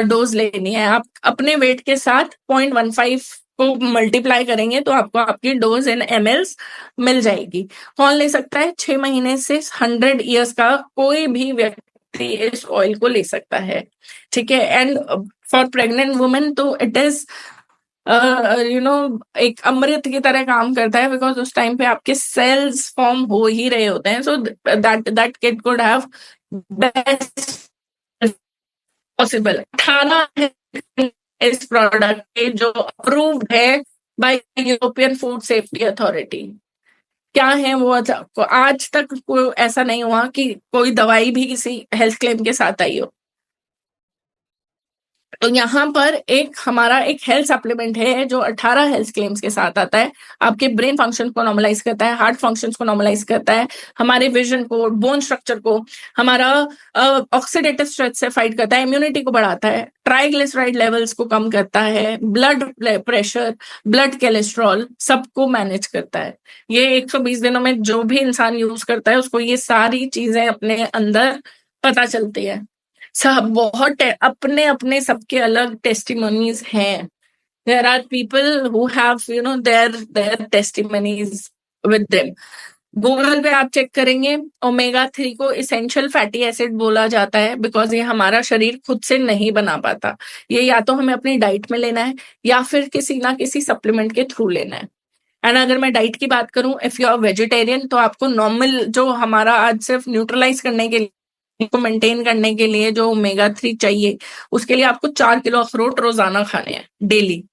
S1: डोज लेनी है। आप अपने वेट के साथ 0.15 को मल्टीप्लाई करेंगे तो आपको आपकी डोज इन mls मिल जाएगी। कौन ले सकता है? 6 महीने से 100 years का कोई भी व्यक्ति इस ऑयल को ले सकता है। ठीक है, एंड फॉर प्रेग्नेंट वुमेन तो इट इज एक अमृत की तरह काम करता है, बिकॉज उस टाइम पे आपके सेल्स फॉर्म हो ही रहे होते हैं। So that kid could have best possible. 18 इस प्रोडक्ट के जो अप्रूव्ड है bye European food safety authority. क्या है वो? आज तक कोई ऐसा नहीं हुआ कि कोई दवाई भी किसी हेल्थ क्लेम के साथ आई हो। तो यहाँ पर एक हमारा एक हेल्थ सप्लीमेंट है जो 18 हेल्थ क्लेम्स के साथ आता है। आपके ब्रेन फंक्शन को नॉर्मलाइज करता है, हार्ट फंक्शंस को नॉर्मलाइज करता है, हमारे विजन को, बोन स्ट्रक्चर को, हमारा ऑक्सीडेटिव स्ट्रेस से फाइट करता है, इम्यूनिटी को बढ़ाता है, ट्राइग्लिसराइड लेवल्स को कम करता है, ब्लड प्रेशर, ब्लड कोलेस्ट्रॉल सबको मैनेज करता है। ये 120 दिनों में जो भी इंसान यूज करता है उसको ये सारी चीजें अपने अंदर पता चलती है। सब बहुत अपने अपने सबके अलग टेस्टिमोनीज हैं। There are people who have their testimonies with them. Google पे आप चेक करेंगे, ओमेगा 3 को इसेंशियल फैटी एसिड बोला जाता है बिकॉज ये हमारा शरीर खुद से नहीं बना पाता। ये या तो हमें अपनी डाइट में लेना है या फिर किसी ना किसी सप्लीमेंट के थ्रू लेना है। एंड अगर मैं डाइट की बात करूं, इफ यू आर वेजिटेरियन तो आपको नॉर्मल जो हमारा आज सिर्फ न्यूट्रलाइज करने के लिए, को मेंटेन करने के लिए जो ओमेगा 3 चाहिए, उसके लिए आपको 4 किलो अखरोट रोजाना खाने हैं daily,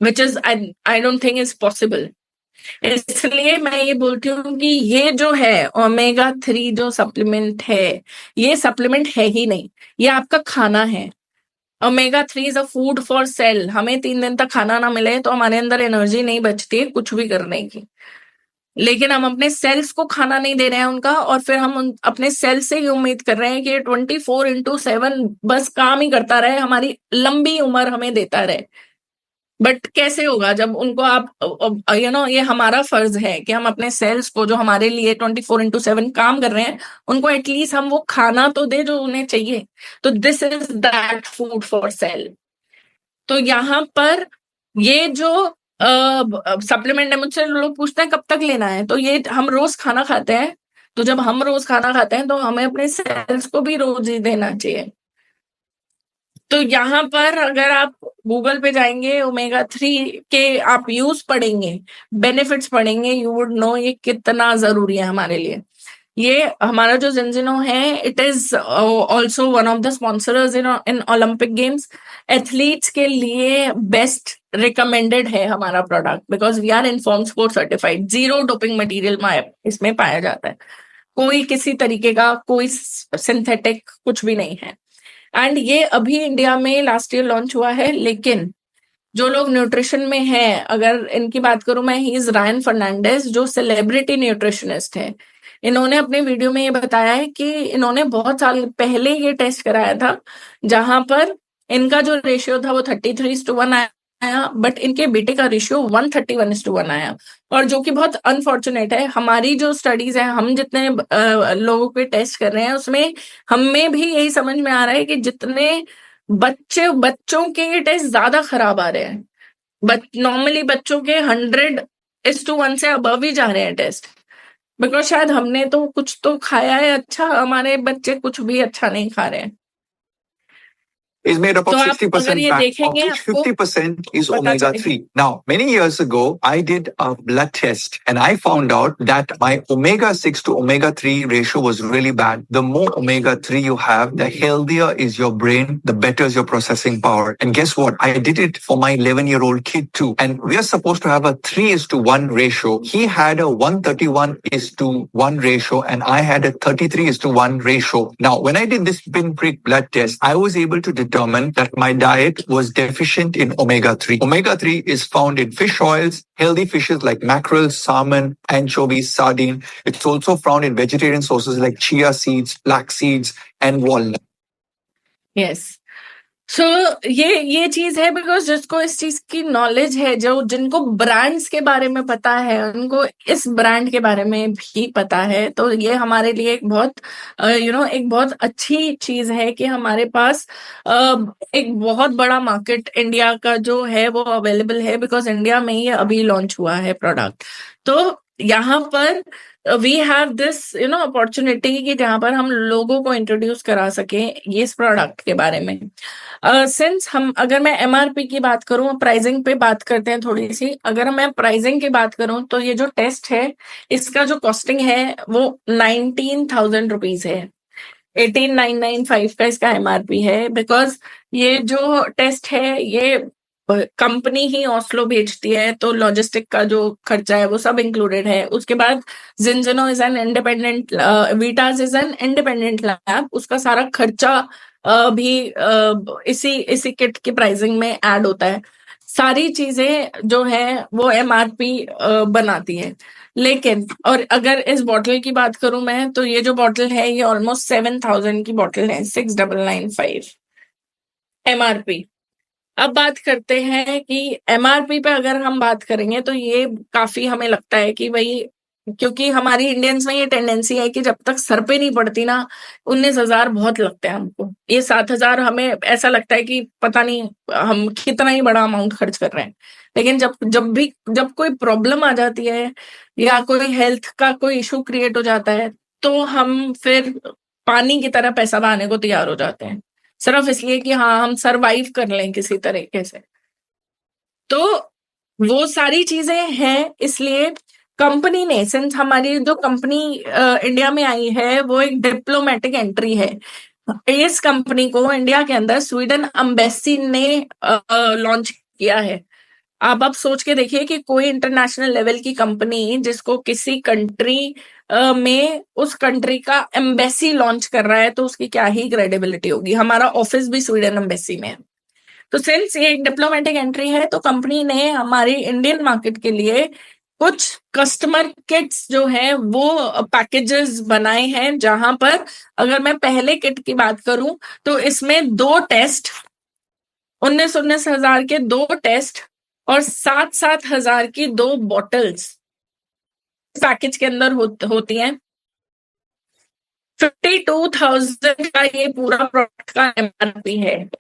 S1: which is I don't think is possible. इसलिए मैं ये बोलती हूँ कि ये जो है ओमेगा 3 जो सप्लीमेंट है, ये सप्लीमेंट है ही नहीं, ये आपका खाना है। Omega 3 is a food for sale. हमें 3 दिन तक खाना ना मिले तो हमारे अंदर एनर्जी नहीं बचती है कुछ भी करने की, लेकिन हम अपने सेल्स को खाना नहीं दे रहे हैं उनका, और फिर हम अपने सेल से ही उम्मीद कर रहे हैं कि 24/7 बस काम ही करता रहे, हमारी लंबी उम्र हमें देता रहे। बट कैसे होगा जब उनको आप ये हमारा फर्ज है कि हम अपने सेल्स को जो हमारे लिए 24/7 काम कर रहे हैं, उनको एटलीस्ट हम वो खाना तो दे जो उन्हें चाहिए। तो this is that food for sale. तो यहाँ पर ये जो सप्लीमेंट है, मुझसे लोग पूछते हैं कब तक लेना है, तो ये हम रोज खाना खाते हैं, तो जब हम रोज खाना खाते हैं तो हमें अपने सेल्स को भी रोज ही देना चाहिए। तो यहाँ पर अगर आप गूगल पे जाएंगे, ओमेगा 3 के आप यूज पढ़ेंगे, बेनिफिट्स पढ़ेंगे, यू वुड नो ये कितना जरूरी है हमारे लिए। ये हमारा जो जिंजिनो है, it is also one of the sponsors in Olympic games. Athletes के लिए बेस्ट रिकमेंडेड है हमारा product because we are inform sport certified. Zero doping material इसमें पाया जाता है, कोई किसी तरीके का कोई सिंथेटिक कुछ भी नहीं है। एंड ये अभी इंडिया में लास्ट ईयर लॉन्च हुआ है, लेकिन जो लोग न्यूट्रिशन में हैं, अगर इनकी बात करूं मैं, ही इज रायन फर्नांडिस जो सेलिब्रिटी न्यूट्रिशनिस्ट है। इन्होंने अपने वीडियो में ये बताया है कि इन्होंने बहुत साल पहले ये टेस्ट कराया था, जहां पर इनका जो रेशियो था वो 33:1 आया, बट इनके बेटे का रेशियो 131:1 आया। और जो कि बहुत अनफॉर्चुनेट है, हमारी जो स्टडीज है, हम जितने लोगों पे टेस्ट कर रहे हैं उसमें हमें भी यही समझ में आ रहा है कि जितने बच्चों के टेस्ट ज्यादा खराब आ रहे हैं। नॉर्मली बच्चों के 100:1 से अबव ही जा रहे हैं टेस्ट, बिकॉज शायद हमने तो कुछ तो खाया है अच्छा, हमारे बच्चे कुछ भी अच्छा नहीं खा रहे हैं।
S2: is made up of
S1: तो आप
S2: 60%
S1: अगर ये
S2: fat, of
S1: देखेंगे
S2: which
S1: आपको
S2: 50% is
S1: पता
S2: omega
S1: चलेगा।
S2: 3. Now, many years ago, I did a blood test and I found out that my omega 6 to omega 3 ratio was really bad. The more omega 3 you have, the healthier is your brain, the better is your processing power. And guess what? I did it for my 11-year-old kid too. And we are supposed to have a 3:1 ratio. He had a 131:1 ratio and I had a 33:1 ratio. Now, when I did this pinprick blood test, I was able to determine that my diet was deficient in omega 3. Omega 3 is found in fish oils, healthy fishes like mackerel, salmon, anchovies, sardine. It's also found in vegetarian sources like chia seeds, flax seeds, and walnut.
S1: Yes, so ये चीज है बिकॉज जिसको इस चीज की नॉलेज है, जो जिनको ब्रांड्स के बारे में पता है, उनको इस ब्रांड के बारे में भी पता है, तो ये हमारे लिए एक बहुत एक बहुत अच्छी चीज है कि हमारे पास एक बहुत बड़ा मार्केट इंडिया का जो है वो अवेलेबल है, बिकॉज इंडिया में ही अभी लॉन्च हुआ है प्रोडक्ट। तो यहाँ पर वी हैव दिस अपॉर्चुनिटी कि जहां पर हम लोगों को इंट्रोड्यूस करा सके ये इस प्रोडक्ट के बारे में। सिंस अगर मैं एमआरपी की बात करूं, प्राइसिंग पे बात करते हैं थोड़ी सी। अगर मैं प्राइसिंग की बात करूं तो ये जो टेस्ट है, इसका जो कॉस्टिंग है वो 19,000 रुपीज है। 18,995 का इसका एमआरपी है, बिकॉज ये जो टेस्ट है ये कंपनी ही ऑस्लो भेजती है, तो लॉजिस्टिक का जो खर्चा है वो सब इंक्लूडेड है। उसके बाद जिंजिनो इज एन इंडिपेंडेंट, वीटास इज एन इंडिपेंडेंट लैब, उसका सारा खर्चा भी इसी इसी किट की प्राइसिंग में ऐड होता है। सारी चीजें जो है वो एमआरपी बनाती है। लेकिन और अगर इस बॉटल की बात करूं मैं, तो ये जो बॉटल है ये ऑलमोस्ट 7,000 की बॉटल है, 6995 एमआरपी। अब बात करते हैं कि एमआरपी पे अगर हम बात करेंगे तो ये काफी हमें लगता है कि भाई, क्योंकि हमारी इंडियंस में ये टेंडेंसी है कि जब तक सर पे नहीं पड़ती ना, 19,000 बहुत लगते हैं हमको। ये 7,000 हमें ऐसा लगता है कि पता नहीं हम कितना ही बड़ा अमाउंट खर्च कर रहे हैं। लेकिन जब कोई प्रॉब्लम आ जाती है या कोई हेल्थ का कोई इशू क्रिएट हो जाता है, तो हम फिर पानी की तरह पैसा बहाने को तैयार हो जाते हैं, सिर्फ इसलिए कि हाँ हम सरवाइव कर लें किसी तरीके से। तो वो सारी चीजें हैं, इसलिए कंपनी ने, सिंस हमारी जो कंपनी इंडिया में आई है वो एक डिप्लोमेटिक एंट्री है। इस कंपनी को इंडिया के अंदर स्वीडन एम्बेसी ने लॉन्च किया है। आप सोच के देखिए कि कोई इंटरनेशनल लेवल की कंपनी जिसको किसी कंट्री में उस कंट्री का एम्बेसी लॉन्च कर रहा है, तो उसकी क्या ही क्रेडिबिलिटी होगी। हमारा ऑफिस भी स्वीडन एम्बेसी में है। तो सिंस ये एक डिप्लोमेटिक एंट्री है, तो कंपनी ने हमारी इंडियन मार्केट के लिए कुछ कस्टमर किट्स जो है वो पैकेजेस बनाए हैं, जहां पर अगर मैं पहले किट की बात करूं तो इसमें 2 टेस्ट, 19,000 के 2 टेस्ट और 7,000 की 2 बॉटल्स पैकेज के अंदर होती हैं। 52,000 का ये पूरा प्रोडक्ट का एमआरपी है,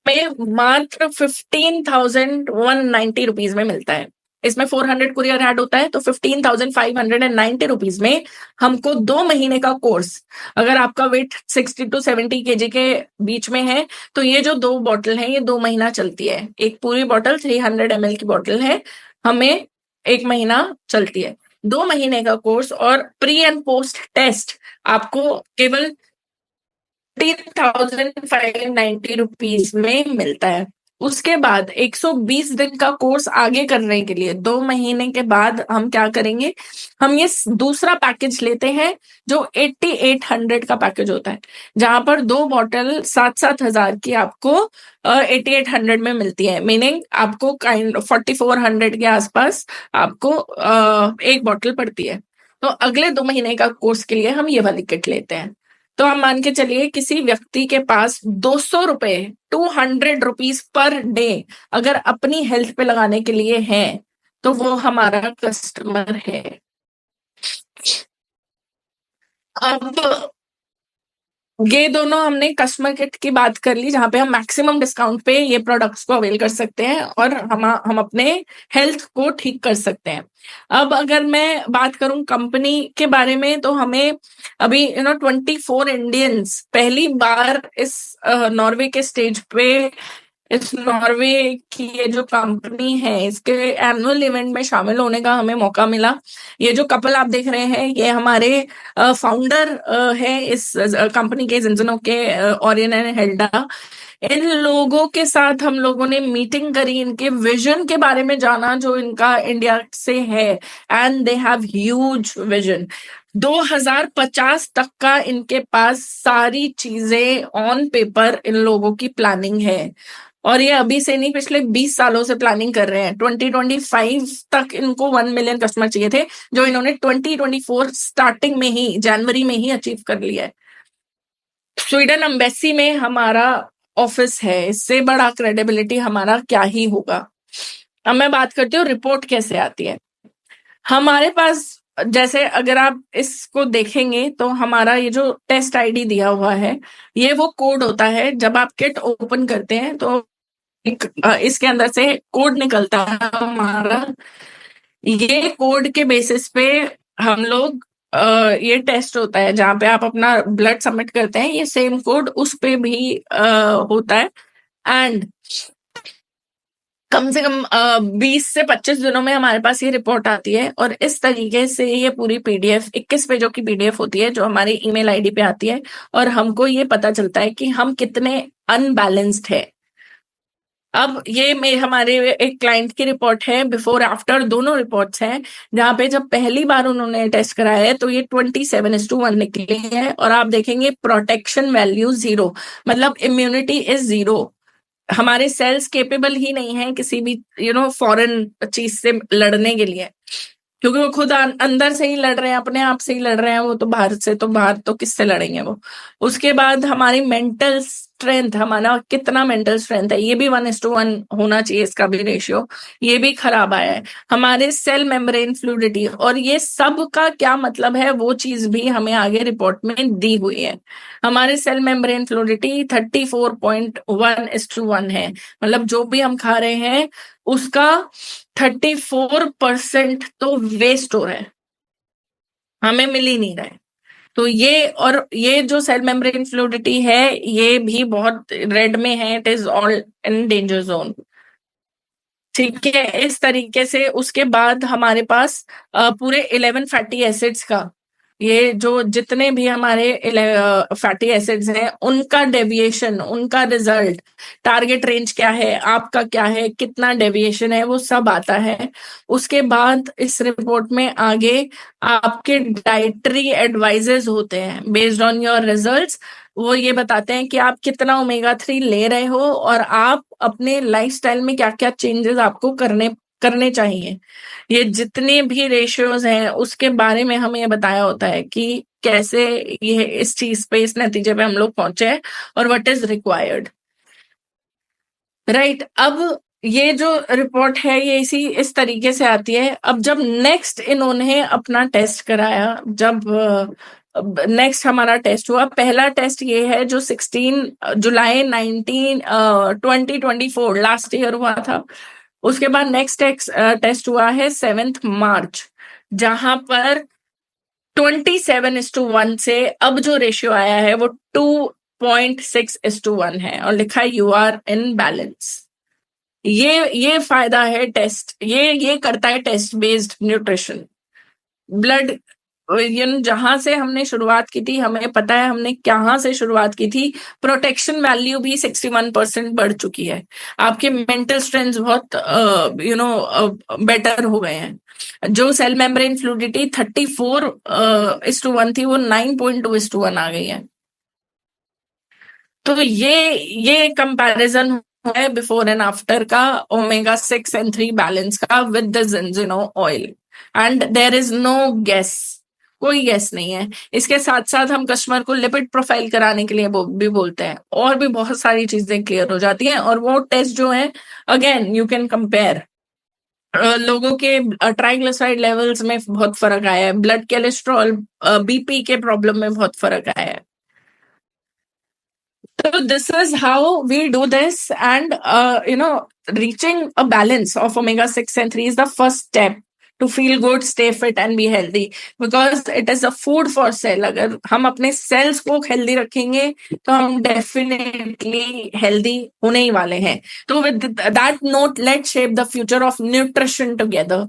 S1: में मात्र 15,190 रुपीज में मिलता है। इसमें 400 कुरियर ऐड होता है, तो 15,590 रुपीज में हमको 2 महीने का कोर्स, अगर आपका वेट 60 to 70 kg के बीच में है, तो ये जो 2 बॉटल है ये 2 महीना चलती है। एक पूरी बॉटल 300 ml की बॉटल है, हमें 1 महीना चलती है। 2 महीने का कोर्स और प्री एंड पोस्ट टेस्ट आपको केवल 30,590 रुपीज में मिलता है। उसके बाद 120 दिन का कोर्स आगे करने के लिए 2 महीने के बाद हम क्या करेंगे, हम ये दूसरा पैकेज लेते हैं जो 8800 का पैकेज होता है, जहां पर 2 बॉटल 7,000 की आपको 8800 में मिलती है। मीनिंग आपको 4400 के आसपास आपको एक बॉटल पड़ती है। तो अगले 2 महीने का कोर्स के लिए हम ये वाली किट लेते हैं। तो हम मान के चलिए किसी व्यक्ति के पास 200 रुपए, 200 रुपीज पर डे अगर अपनी हेल्थ पे लगाने के लिए है, तो वो हमारा कस्टमर है। अब ये दोनों हमने कस्टमर किट की बात कर ली, जहां पे हम मैक्सिमम डिस्काउंट पे ये प्रोडक्ट्स को अवेल कर सकते हैं और हम अपने हेल्थ को ठीक कर सकते हैं। अब अगर मैं बात करूं कंपनी के बारे में, तो हमें अभी 24 इंडियंस पहली बार इस नॉर्वे के स्टेज पे, इस नॉर्वे की ये जो कंपनी है इसके एनुअल इवेंट में शामिल होने का हमें मौका मिला। ये जो कपल आप देख रहे हैं ये हमारे फाउंडर है इस कंपनी के, जिनजनो के, ओरियन एंड हेल्डा। इन लोगों के साथ हम लोगों ने मीटिंग करी, इनके विजन के बारे में जाना जो इनका इंडिया से है, and they have huge vision. 2050 तक का इनके पास सारी चीजें ऑन पेपर इन लोगों की प्लानिंग है, और ये अभी से नहीं, पिछले 20 सालों से प्लानिंग कर रहे हैं। 2025 तक इनको 1 मिलियन कस्टमर चाहिए थे, जो इन्होंने 2024 स्टार्टिंग में ही, जनवरी में ही अचीव कर लिया है। स्वीडन एम्बेसी में हमारा ऑफिस है, इससे बड़ा क्रेडिबिलिटी हमारा क्या ही होगा। अब मैं बात करती हूँ रिपोर्ट कैसे आती है हमारे पास। जैसे अगर आप इसको देखेंगे तो हमारा ये जो टेस्ट आईडी दिया हुआ है, ये वो कोड होता है। जब आप किट ओपन करते हैं तो इसके अंदर से कोड निकलता है हमारा। ये कोड के बेसिस पे हम लोग ये टेस्ट होता है, जहां पे आप अपना ब्लड सबमिट करते हैं, ये सेम कोड उस पे भी होता है। एंड कम से कम 20 से 25 दिनों में हमारे पास ये रिपोर्ट आती है, और इस तरीके से ये पूरी पीडीएफ 21 पेजों की पीडीएफ होती है जो हमारी ईमेल आईडी पे आती है, और हमको ये पता चलता है कि हम कितने अनबैलेंस्ड है। अब ये हमारे एक क्लाइंट की रिपोर्ट है, बिफोर आफ्टर दोनों रिपोर्ट्स हैं, जहाँ पे जब पहली बार उन्होंने टेस्ट कराया है तो ये 27:1 निकली है, और आप देखेंगे प्रोटेक्शन वैल्यू 0, मतलब इम्यूनिटी इज 0। हमारे सेल्स केपेबल ही नहीं है किसी भी फॉरेन चीज से लड़ने के लिए, क्योंकि वो खुद अंदर से ही लड़ रहे हैं, अपने आप से ही लड़ रहे हैं। वो तो बाहर से, तो बाहर तो किससे लड़ेंगे वो। उसके बाद हमारी मेंटल स्ट्रेंथ, हमारा कितना मेंटल स्ट्रेंथ है, ये भी 1:1 होना चाहिए, इसका भी रेशियो, ये भी खराब आया है। हमारे सेल मेम्ब्रेन फ्लूइडिटी, और ये सब का क्या मतलब है वो चीज भी हमें आगे रिपोर्ट में दी हुई है। हमारे सेल मेम्ब्रेन फ्लूइडिटी 34.1:1 है, मतलब जो भी हम खा रहे हैं उसका 34% तो वेस्ट हो रहा है, हमें मिल ही नहीं रहा है। तो ये, और ये जो सेल मेम्ब्रेन फ्लूइडिटी है ये भी बहुत रेड में है, it is all in danger zone. ठीक है, इस तरीके से उसके बाद हमारे पास पूरे 11 फैटी एसिड्स का, ये जो जितने भी हमारे फैटी एसिड्स हैं उनका डेविएशन, उनका रिजल्ट, टारगेट रेंज क्या है, आपका क्या है, कितना डेविएशन है, वो सब आता है। उसके बाद इस रिपोर्ट में आगे आपके डाइटरी एडवाइजेस होते हैं बेस्ड ऑन योर रिजल्ट्स। वो ये बताते हैं कि आप कितना ओमेगा 3 ले रहे हो, और आप अपने लाइफस्टाइल में क्या क्या चेंजेस आपको करने करने चाहिए। ये जितने भी रेशियोज हैं उसके बारे में हमें ये बताया होता है कि कैसे ये इस चीज पे, इस नतीजे पे हम लोग पहुंचे हैं, और व्हाट इज रिक्वायर्ड। राइट, अब ये जो रिपोर्ट है ये इस तरीके से आती है। अब जब नेक्स्ट इन्होंने अपना टेस्ट कराया, जब नेक्स्ट हमारा टेस्ट हुआ, पहला टेस्ट ये है जो 16 जुलाई 2024 लास्ट ईयर हुआ था। उसके बाद नेक्स्ट टेस्ट हुआ है 7 मार्च, जहां पर 27:1 से अब जो रेशियो आया है वो 2.6:1 है, और लिखा है यू आर इन बैलेंस। ये फायदा है टेस्ट, ये करता है टेस्ट बेस्ड न्यूट्रिशन। ब्लड, जहां से हमने शुरुआत की थी, हमें पता है हमने कहाँ से शुरुआत की थी। प्रोटेक्शन वैल्यू भी 61% बढ़ चुकी है, आपके मेंटल स्ट्रेंथ बहुत बेटर हो गए हैं। जो सेल मेम्ब्रेन फ्लूइडिटी 34:1 थी, वो 9.2:1 आ गई है। तो ये कंपैरिजन है बिफोर एंड आफ्टर का, ओमेगा 6 and 3 बैलेंस का विद द जिंजिनो oil, and there is no guess, कोई गेस नहीं है। इसके साथ साथ हम कस्टमर को लिपिड प्रोफाइल कराने के लिए भी बोलते हैं, और भी बहुत सारी चीजें क्लियर हो जाती हैं। और वो टेस्ट जो है, अगेन यू कैन कंपेयर, लोगों के ट्राइग्लिसराइड लेवल्स में बहुत फर्क आया है, ब्लड कोलेस्ट्रॉल, बीपी के प्रॉब्लम में बहुत फर्क आया है। So this is how we do this, and reaching a balance of omega 6 and 3 is the first step to feel good, stay fit and be healthy, because it is a food for cell. अगर हम अपने cells को healthy रखेंगे तो हम definitely healthy होने ही वाले हैं। तो with that note, let's shape the future of nutrition together.